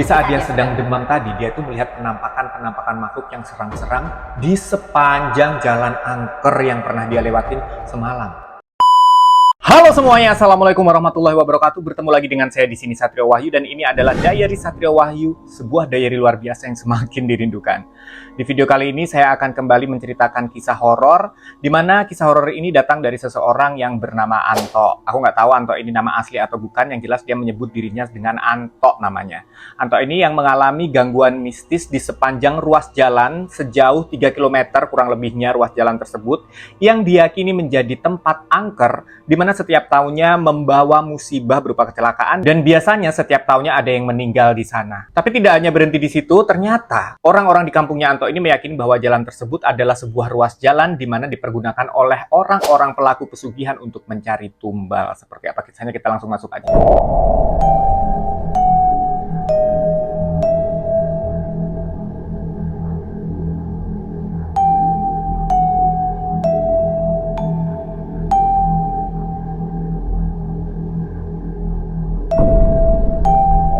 Di saat dia sedang demam tadi, dia itu melihat penampakan makhluk yang seram-seram di sepanjang jalan angker yang pernah dia lewatin semalam. Halo semuanya, assalamualaikum warahmatullahi wabarakatuh. Bertemu lagi dengan saya di sini Satrio Wahyu, dan ini adalah Diary Satrio Wahyu, sebuah diary luar biasa yang semakin dirindukan. Di video kali ini saya akan kembali menceritakan kisah horor, di mana kisah horor ini datang dari seseorang yang bernama Anto. Aku nggak tahu Anto ini nama asli atau bukan, yang jelas dia menyebut dirinya dengan Anto namanya. Anto ini yang mengalami gangguan mistis di sepanjang ruas jalan sejauh 3 km kurang lebihnya ruas jalan tersebut, yang diyakini menjadi tempat angker, di mana setiap tahunnya membawa musibah berupa kecelakaan, dan biasanya setiap tahunnya ada yang meninggal di sana. Tapi tidak hanya berhenti di situ, ternyata orang-orang di kampungnya Anto ini meyakini bahwa jalan tersebut adalah sebuah ruas jalan di mana dipergunakan oleh orang-orang pelaku pesugihan untuk mencari tumbal. Seperti apa kisahnya, kita langsung masuk aja.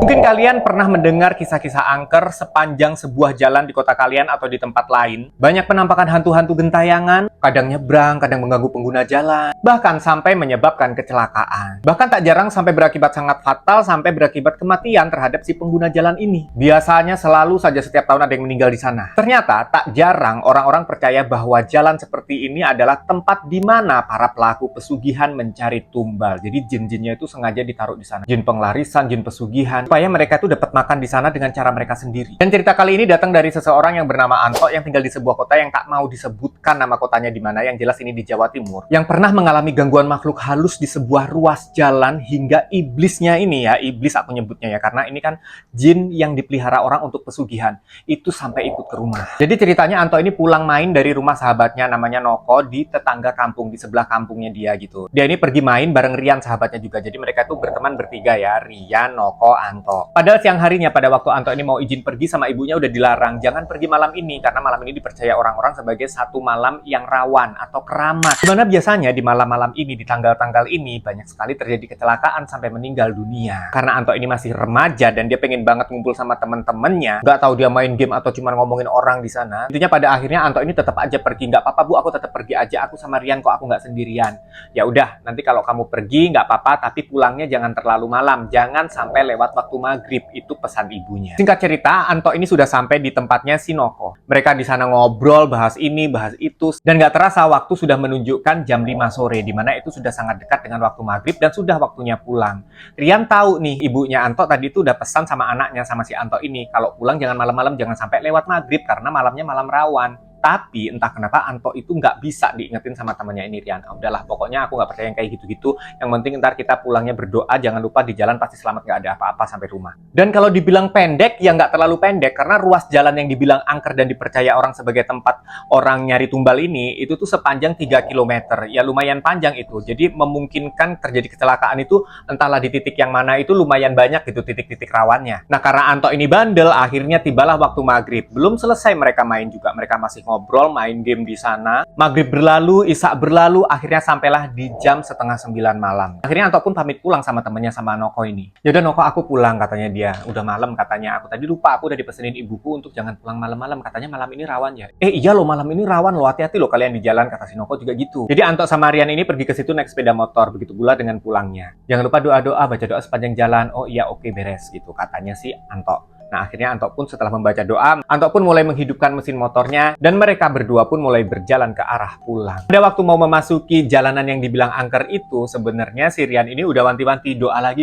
Mungkin kalian pernah mendengar kisah-kisah angker sepanjang sebuah jalan di kota kalian atau di tempat lain. Banyak penampakan hantu-hantu gentayangan, kadang nyebrang, kadang mengganggu pengguna jalan, bahkan sampai menyebabkan kecelakaan. Bahkan tak jarang sampai berakibat sangat fatal, sampai berakibat kematian terhadap si pengguna jalan ini. Biasanya selalu saja setiap tahun ada yang meninggal di sana. Ternyata tak jarang orang-orang percaya bahwa jalan seperti ini adalah tempat di mana para pelaku pesugihan mencari tumbal. Jadi jin-jinnya itu sengaja ditaruh di sana. Jin penglarisan, jin pesugihan, supaya mereka tuh dapat makan di sana dengan cara mereka sendiri. Dan cerita kali ini datang dari seseorang yang bernama Anto, yang tinggal di sebuah kota yang tak mau disebutkan nama kotanya di mana, yang jelas ini di Jawa Timur, yang pernah mengalami gangguan makhluk halus di sebuah ruas jalan, hingga iblisnya ini, ya iblis aku nyebutnya ya, karena ini kan jin yang dipelihara orang untuk pesugihan, itu sampai ikut ke rumah. Jadi ceritanya Anto ini pulang main dari rumah sahabatnya namanya Noko di tetangga kampung, di sebelah kampungnya dia gitu. Dia ini pergi main bareng Rian sahabatnya juga, jadi mereka tuh berteman bertiga ya, Rian, Noko, Anto. Padahal siang harinya pada waktu Anto ini mau izin pergi sama ibunya udah dilarang, jangan pergi malam ini, karena malam ini dipercaya orang-orang sebagai satu malam yang rawan atau keramat. Dimana biasanya di malam-malam ini, di tanggal-tanggal ini, banyak sekali terjadi kecelakaan sampai meninggal dunia. Karena Anto ini masih remaja dan dia pengen banget ngumpul sama temen-temennya, nggak tahu dia main game atau cuma ngomongin orang di sana. Intinya pada akhirnya Anto ini tetap aja pergi. Nggak apa-apa bu, aku tetap pergi aja, aku sama Rian kok, aku nggak sendirian. Ya udah, nanti kalau kamu pergi nggak apa-apa, tapi pulangnya jangan terlalu malam, jangan sampai lewat waktu maghrib, itu pesan ibunya. Singkat cerita, Anto ini sudah sampai di tempatnya si Noko. Mereka di sana ngobrol, bahas ini, bahas itu, dan nggak terasa waktu sudah menunjukkan jam 5 sore, di mana itu sudah sangat dekat dengan waktu maghrib dan sudah waktunya pulang. Rian tahu nih, ibunya Anto tadi itu udah pesan sama anaknya, sama si Anto ini, kalau pulang jangan malam-malam, jangan sampai lewat maghrib, karena malamnya malam rawan. Tapi entah kenapa Anto itu nggak bisa diingetin sama temannya ini, Rian. Udahlah, pokoknya aku nggak percaya yang kayak gitu-gitu. Yang penting ntar kita pulangnya berdoa, jangan lupa di jalan pasti selamat, nggak ada apa-apa sampai rumah. Dan kalau dibilang pendek, ya nggak terlalu pendek, karena ruas jalan yang dibilang angker dan dipercaya orang sebagai tempat orang nyari tumbal ini, itu tuh sepanjang 3 km. Ya lumayan panjang itu. Jadi memungkinkan terjadi kecelakaan itu, entahlah di titik yang mana, itu lumayan banyak gitu titik-titik rawannya. Nah karena Anto ini bandel, akhirnya tibalah waktu maghrib. Belum selesai mereka main juga, mereka masih ngobrol, main game di sana. Maghrib berlalu, isya berlalu, akhirnya sampailah di jam 8:30 malam. Akhirnya Anto pun pamit pulang sama temennya, sama Noko ini. Yaudah Noko, aku pulang, katanya dia. Udah malam katanya, aku tadi lupa, aku udah dipesenin ibuku untuk jangan pulang malam-malam. Katanya malam ini rawan ya. Iya loh, malam ini rawan loh, hati-hati loh kalian di jalan, kata si Noko juga gitu. Jadi Anto sama Rian ini pergi ke situ naik sepeda motor, begitu pula dengan pulangnya. Jangan lupa doa-doa, baca doa sepanjang jalan. Oh iya, oke, beres gitu, katanya si Anto. Nah akhirnya Anto pun setelah membaca doa, Anto pun mulai menghidupkan mesin motornya, dan mereka berdua pun mulai berjalan ke arah pulang. Pada waktu mau memasuki jalanan yang dibilang angker itu, sebenarnya si Rian ini udah wanti-wanti doa lagi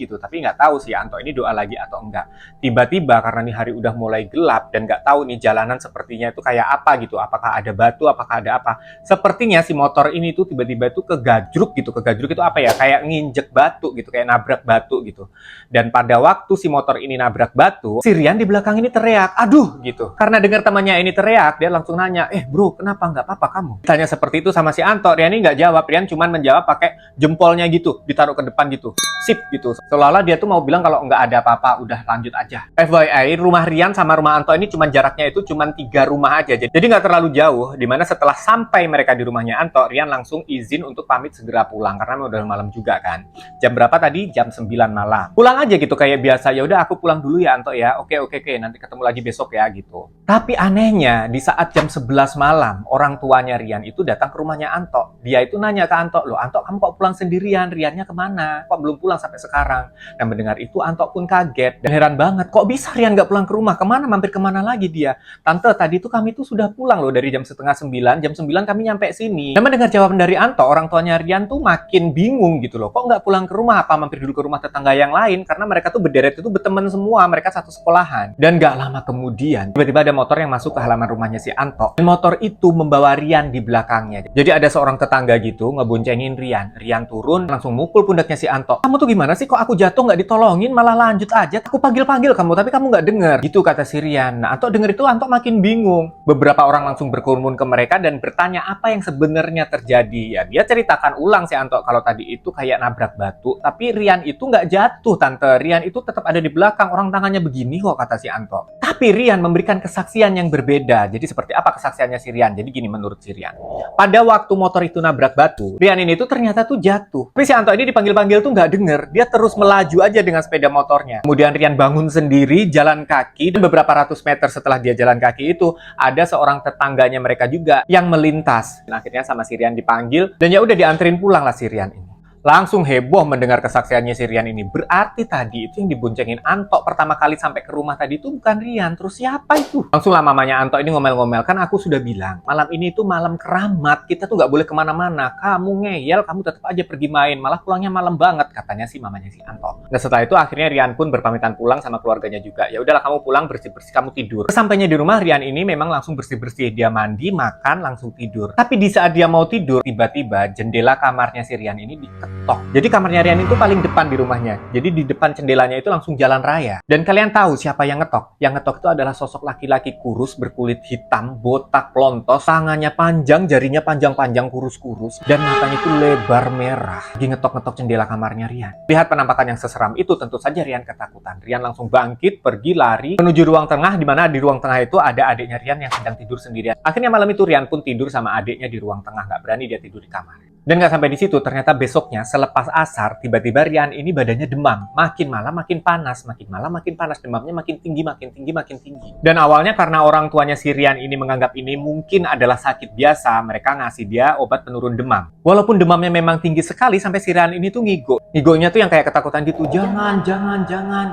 gitu, tapi nggak tahu sih Anto ini doa lagi atau enggak. Tiba-tiba karena nih hari udah mulai gelap dan nggak tahu nih jalanan sepertinya itu kayak apa gitu, apakah ada batu, apakah ada apa. Sepertinya si motor ini tuh tiba-tiba tuh kegajruk gitu, kegajruk itu apa ya, kayak nginjek batu gitu, kayak nabrak batu gitu. Dan pada waktu si motor ini nabrak batu, si Rian di belakang ini teriak, aduh gitu. Karena dengar temannya ini teriak, dia langsung nanya, bro, kenapa, nggak apa-apa kamu? Tanya seperti itu sama si Anto, Rian ini nggak jawab. Rian cuma menjawab pakai jempolnya gitu, ditaruh ke depan gitu, sip gitu. Seolah-olah dia tuh mau bilang kalau nggak ada apa-apa, udah lanjut aja. FYI, rumah Rian sama rumah Anto ini cuma jaraknya itu cuma 3 rumah aja, jadi nggak terlalu jauh. Dimana setelah sampai mereka di rumahnya Anto, Rian langsung izin untuk pamit segera pulang, karena udah malam juga kan. Jam berapa tadi? Jam 9 malam. Pulang aja gitu kayak biasa, ya udah aku pulang dulu ya Anto Anto ya. Oke, nanti ketemu lagi besok ya gitu. Tapi anehnya di saat jam 11 malam orang tuanya Rian itu datang ke rumahnya Anto. Dia itu nanya ke Anto, "Loh Anto, kamu kok pulang sendirian? Riannya kemana? Kok belum pulang sampai sekarang?" Dan mendengar itu Anto pun kaget dan heran banget. Kok bisa Rian nggak pulang ke rumah? Kemana? Mampir kemana lagi dia? "Tante, tadi tuh kami tuh sudah pulang loh dari jam setengah 9. Jam 9 kami nyampe sini." Dan mendengar jawaban dari Anto, orang tuanya Rian tuh makin bingung gitu loh. Kok nggak pulang ke rumah? Apa mampir dulu ke rumah tetangga yang lain? Karena mereka tuh berderet itu berteman semua. Mereka satu sekolahan. Dan nggak lama kemudian, tiba-tiba ada motor yang masuk ke halaman rumahnya si Anto. Dan motor itu membawa Rian di belakangnya. Jadi ada seorang tetangga gitu ngeboncengin Rian. Rian turun, langsung mukul pundaknya si Anto. "Kamu tuh gimana sih? Kok aku jatuh nggak ditolongin? Malah lanjut aja. Aku panggil-panggil kamu, tapi kamu nggak denger." Gitu kata si Rian. Nah, Anto denger itu, Anto makin bingung. Beberapa orang langsung berkerumun ke mereka dan bertanya apa yang sebenarnya terjadi. Ya, dia ceritakan ulang si Anto kalau tadi itu kayak nabrak batu. Tapi Rian itu nggak jatuh, Tante. Rian itu tetap ada di belakang. Orang tangannya begini kok, kata si Anto. Tapi Rian memberikan kesaksian yang berbeda. Jadi seperti apa kesaksiannya si Rian? Jadi gini menurut si Rian. Pada waktu motor itu nabrak batu, Rian ini tuh ternyata tuh jatuh. Tapi si Anto ini dipanggil-panggil tuh nggak denger. Dia terus melaju aja dengan sepeda motornya. Kemudian Rian bangun sendiri, jalan kaki. Dan beberapa ratus meter setelah dia jalan kaki itu, ada seorang tetangganya mereka juga yang melintas. Dan akhirnya sama si Rian dipanggil. Dan ya udah dianterin pulang lah si Rian ini. Langsung heboh mendengar kesaksiannya si Rian ini. Berarti tadi itu yang diboncengin Anto pertama kali sampai ke rumah tadi itu bukan Rian. Terus siapa itu? Langsung lah mamanya Anto ini ngomel-ngomel. "Kan aku sudah bilang, malam ini itu malam keramat. Kita tuh nggak boleh kemana-mana. Kamu ngeyel, kamu tetap aja pergi main. Malah pulangnya malam banget," katanya si mamanya si Anto. Nah setelah itu akhirnya Rian pun berpamitan pulang sama keluarganya juga. "Ya udahlah kamu pulang, bersih-bersih, kamu tidur." Sampainya di rumah, Rian ini memang langsung bersih-bersih. Dia mandi, makan, langsung tidur. Tapi di saat dia mau tidur, tiba-tiba jendela kamarnya si Rian ini diketok. Jadi kamarnya Rian itu paling depan di rumahnya. Jadi di depan jendelanya itu langsung jalan raya. Dan kalian tahu siapa yang ngetok? Yang ngetok itu adalah sosok laki-laki kurus berkulit hitam, botak, pelontos, tangannya panjang, jarinya panjang-panjang, kurus-kurus, dan matanya itu lebar merah. Dia ngetok-ngetok jendela kamarnya Rian. Lihat penampakan yang seseram itu, tentu saja Rian ketakutan. Rian langsung bangkit, pergi lari menuju ruang tengah, di mana di ruang tengah itu ada adiknya Rian yang sedang tidur sendirian. Akhirnya malam itu Rian pun tidur sama adiknya di ruang tengah. Nggak berani dia tidur di kamar. Dan nggak sampai di situ, ternyata besoknya selepas asar, tiba-tiba Rian ini badannya demam. Makin malam makin panas, makin malam makin panas. Demamnya makin tinggi, makin tinggi, makin tinggi. Dan awalnya karena orang tuanya si Rian ini menganggap ini mungkin adalah sakit biasa, mereka ngasih dia obat penurun demam. Walaupun demamnya memang tinggi sekali, sampai si Rian ini tuh ngigo. Ngigonya tuh yang kayak ketakutan gitu, jangan.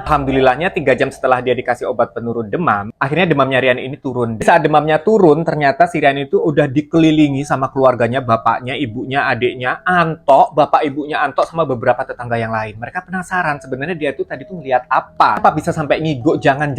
Alhamdulillahnya 3 jam setelah dia dikasih obat penurun demam, akhirnya demamnya Rian ini turun. Saat demamnya turun, ternyata si Rian itu udah dikelilingi sama keluarganya, bapaknya, ibunya, adiknya, Anto, bapak ibunya Anto, sama beberapa tetangga yang lain. Mereka penasaran sebenarnya dia tuh tadi tuh melihat apa bisa sampai ngigo jangan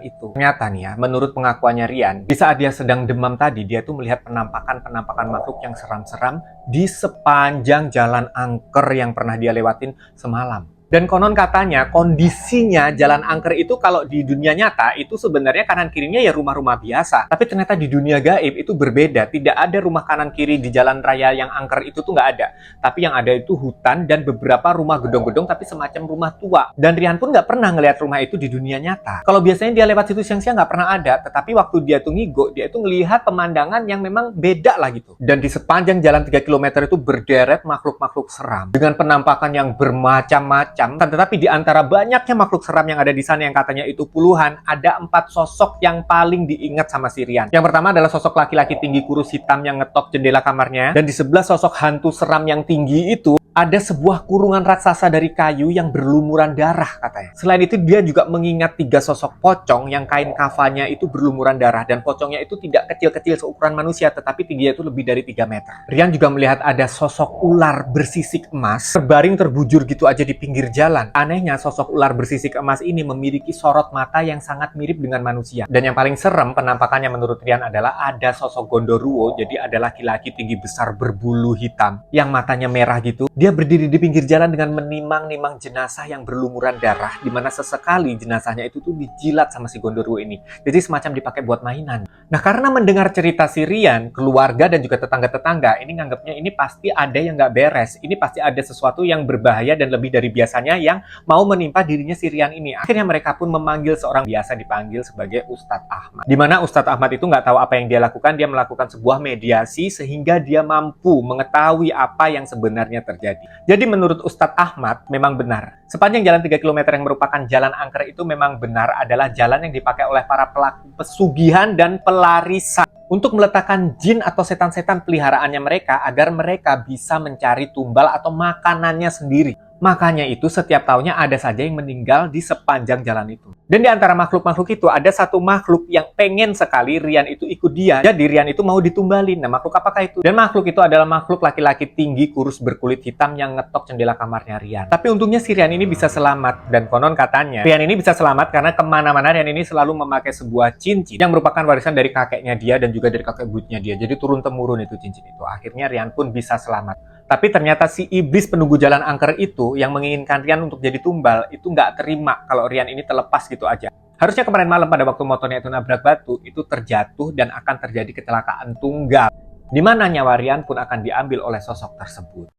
itu. Ternyata nih ya, menurut pengakuannya Rian, di saat dia sedang demam tadi, dia tuh melihat penampakan makhluk yang seram-seram di sepanjang jalan angker yang pernah dia lewatin semalam. Dan konon katanya kondisinya jalan angker itu kalau di dunia nyata itu sebenarnya kanan kirinya ya rumah-rumah biasa. Tapi ternyata di dunia gaib itu berbeda. Tidak ada rumah kanan kiri di jalan raya yang angker itu tuh nggak ada. Tapi yang ada itu hutan dan beberapa rumah gedung-gedung tapi semacam rumah tua. Dan Rian pun nggak pernah ngelihat rumah itu di dunia nyata. Kalau biasanya dia lewat situ siang-siang nggak pernah ada. Tetapi waktu dia tuh ngigo, dia itu ngelihat pemandangan yang memang beda lah gitu. Dan di sepanjang jalan 3 km itu berderet makhluk-makhluk seram. Dengan penampakan yang bermacam-macam. Tetapi di antara banyaknya makhluk seram yang ada di sana yang katanya itu puluhan, ada 4 sosok yang paling diingat sama si Rian. Yang pertama adalah sosok laki-laki tinggi kurus hitam yang ngetok jendela kamarnya. Dan di sebelah sosok hantu seram yang tinggi itu, ada sebuah kurungan raksasa dari kayu yang berlumuran darah katanya. Selain itu dia juga mengingat 3 sosok pocong yang kain kafanya itu berlumuran darah. Dan pocongnya itu tidak kecil-kecil seukuran manusia, tetapi tingginya itu lebih dari 3 meter. Rian juga melihat ada sosok ular bersisik emas terbaring terbujur gitu aja di pinggir jalan. Anehnya sosok ular bersisik emas ini memiliki sorot mata yang sangat mirip dengan manusia. Dan yang paling serem penampakannya menurut Rian adalah ada sosok Gondoruo. Jadi ada laki-laki tinggi besar berbulu hitam yang matanya merah gitu. Dia berdiri di pinggir jalan dengan menimang-nimang jenazah yang berlumuran darah, di mana sesekali jenazahnya itu tuh dijilat sama si Gondoruo ini. Jadi semacam dipakai buat mainan. Nah, karena mendengar cerita si Rian, keluarga dan juga tetangga-tetangga ini nganggapnya ini pasti ada yang nggak beres. Ini pasti ada sesuatu yang berbahaya dan lebih dari biasanya yang mau menimpa dirinya si Rian ini. Akhirnya mereka pun memanggil seorang biasa dipanggil sebagai Ustadz Ahmad. Di mana Ustadz Ahmad itu nggak tahu apa yang dia lakukan, dia melakukan sebuah mediasi sehingga dia mampu mengetahui apa yang sebenarnya terjadi. terjadi. Jadi menurut Ustadz Ahmad memang benar. Sepanjang jalan 3 km yang merupakan jalan angker itu memang benar adalah jalan yang dipakai oleh para pelaku pesugihan dan pelarisan untuk meletakkan jin atau setan-setan peliharaannya mereka agar mereka bisa mencari tumbal atau makanannya sendiri. Makanya itu setiap tahunnya ada saja yang meninggal di sepanjang jalan itu. Dan di antara makhluk-makhluk itu ada satu makhluk yang pengen sekali Rian itu ikut dia. Jadi Rian itu mau ditumbalin. Nah, makhluk apakah itu? Dan makhluk itu adalah makhluk laki-laki tinggi kurus berkulit hitam yang ngetok jendela kamarnya Rian. Tapi untungnya si Rian ini bisa selamat. Dan konon katanya Rian ini bisa selamat karena kemana-mana Rian ini selalu memakai sebuah cincin yang merupakan warisan dari kakeknya dia dan juga dari kakek buyutnya dia. Jadi turun-temurun itu cincin itu. Akhirnya Rian pun bisa selamat. Tapi ternyata si iblis penunggu jalan angker itu yang menginginkan Rian untuk jadi tumbal itu nggak terima kalau Rian ini terlepas gitu aja. Harusnya kemarin malam pada waktu motornya itu nabrak batu, itu terjatuh dan akan terjadi kecelakaan tunggal. Di mana nyawa Rian pun akan diambil oleh sosok tersebut.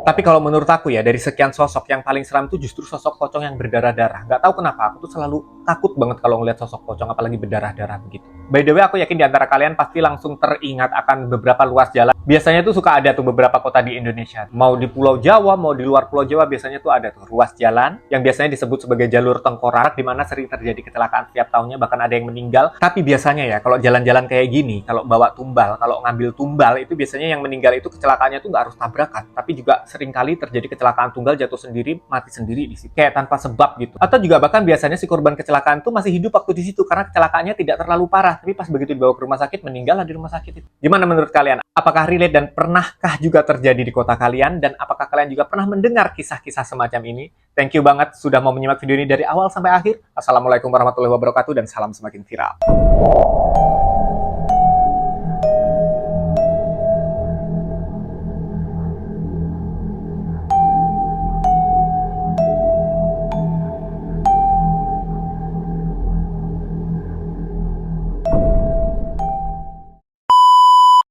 Tapi kalau menurut aku ya, dari sekian sosok yang paling seram itu justru sosok pocong yang berdarah-darah. Nggak tahu kenapa, aku tuh selalu takut banget kalau ngeliat sosok pocong, apalagi berdarah-darah begitu. By the way, aku yakin di antara kalian pasti langsung teringat akan beberapa ruas jalan. Biasanya tuh suka ada tuh beberapa kota di Indonesia. Mau di Pulau Jawa, mau di luar Pulau Jawa, biasanya tuh ada tuh ruas jalan yang biasanya disebut sebagai jalur tengkorak, di mana sering terjadi kecelakaan setiap tahunnya, bahkan ada yang meninggal. Tapi biasanya ya, kalau jalan-jalan kayak gini, kalau bawa tumbal, kalau ngambil tumbal, itu biasanya yang meninggal itu kecelakaannya tuh nggak harus tabrakan, tapi juga seringkali terjadi kecelakaan tunggal, jatuh sendiri, mati sendiri di situ. Kayak tanpa sebab gitu. Atau juga bahkan biasanya si korban kecelakaan tuh masih hidup waktu di situ karena kecelakaannya tidak terlalu parah, tapi pas begitu dibawa ke rumah sakit, meninggal lah di rumah sakit itu. Gimana menurut kalian? Apakah relate dan pernahkah juga terjadi di kota kalian? Dan apakah kalian juga pernah mendengar kisah-kisah semacam ini? Thank you banget sudah mau menyimak video ini dari awal sampai akhir. Assalamualaikum warahmatullahi wabarakatuh dan salam semakin viral.